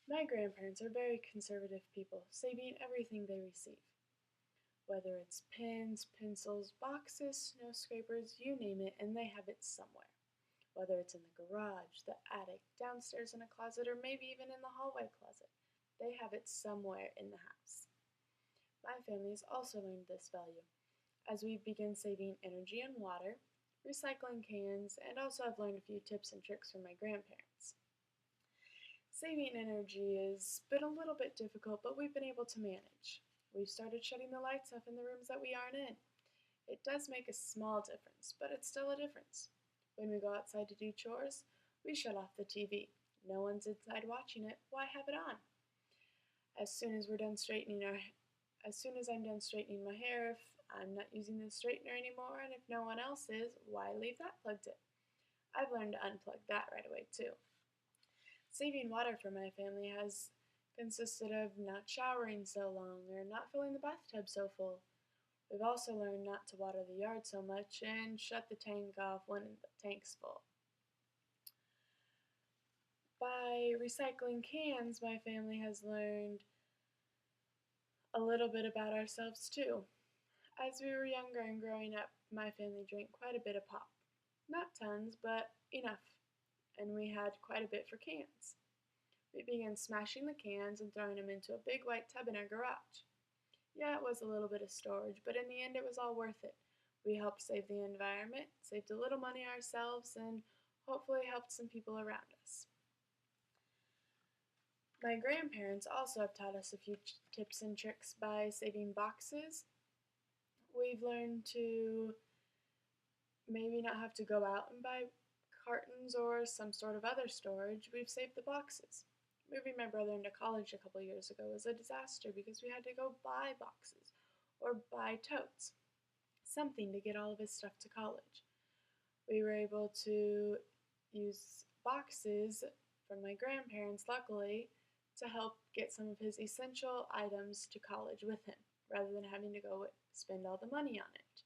My grandparents are very conservative people, saving everything they receive. Whether it's pens, pencils, boxes, snow scrapers, you name it, and they have it somewhere. Whether it's in the garage, the attic, downstairs in a closet, or maybe even in the hallway closet, they have it somewhere in the house. My family has also learned this value as we begin saving energy and water, recycling cans, and also have learned a few tips and tricks from my grandparents. Saving energy has been a little bit difficult, but we've been able to manage. We've started shutting the lights off in the rooms that we aren't in. It does make a small difference, but it's still a difference. When we go outside to do chores, we shut off the TV. No one's inside watching it. Why have it on? As soon as we're done straightening our as soon as I'm done straightening my hair, if I'm not using the straightener anymore and if no one else is, why leave that plugged in? I've learned to unplug that right away too. Saving water for my family has consisted of not showering so long or not filling the bathtub so full. We've also learned not to water the yard so much and shut the tank off when the tank's full. By recycling cans, my family has learned a little bit about ourselves too. As we were younger and growing up, my family drank quite a bit of pop. Not tons, but enough, and we had quite a bit for cans. We began smashing the cans and throwing them into a big white tub in our garage. Yeah, it was a little bit of storage, but in the end it was all worth it. We helped save the environment, saved a little money ourselves, and hopefully helped some people around us. My grandparents also have taught us a few tips and tricks by saving boxes. We've learned to maybe not have to go out and buy cartons or some sort of other storage. We've saved the boxes. Moving my brother into college a couple years ago was a disaster because we had to go buy boxes or buy totes, something to get all of his stuff to college. We were able to use boxes from my grandparents, luckily, to help get some of his essential items to college with him, rather than having to go spend all the money on it.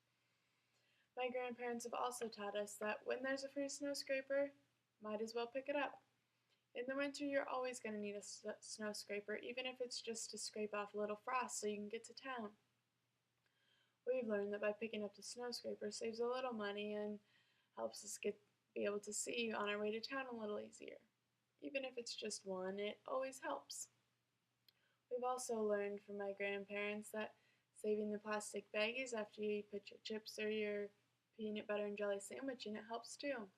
My grandparents have also taught us that when there's a free snow scraper, might as well pick it up. In the winter, you're always going to need a snow scraper, even if it's just to scrape off a little frost so you can get to town. We've learned that by picking up the snow scraper saves a little money and helps us be able to see on our way to town a little easier. Even if it's just one, it always helps. We've also learned from my grandparents that saving the plastic baggies after you put your chips or your peanut butter and jelly sandwich in it helps too.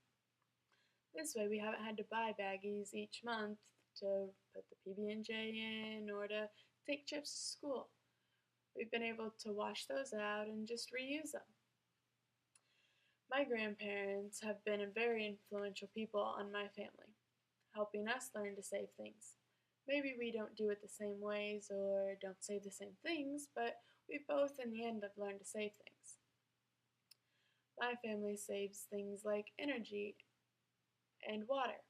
This way we haven't had to buy baggies each month to put the PB&J in or to take chips to school. We've been able to wash those out and just reuse them. My grandparents have been very influential people on my family, helping us learn to save things. Maybe we don't do it the same ways or don't save the same things, but we both in the end have learned to save things. My family saves things like energy and water,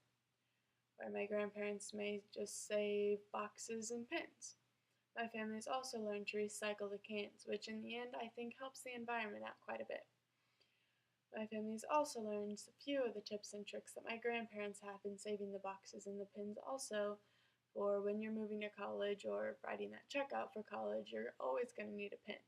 where my grandparents may just save boxes and pens. My family has also learned to recycle the cans, which in the end I think helps the environment out quite a bit. My family has also learned a few of the tips and tricks that my grandparents have in saving the boxes and the pens also for when you're moving to college or writing that check out for college, you're always going to need a pen.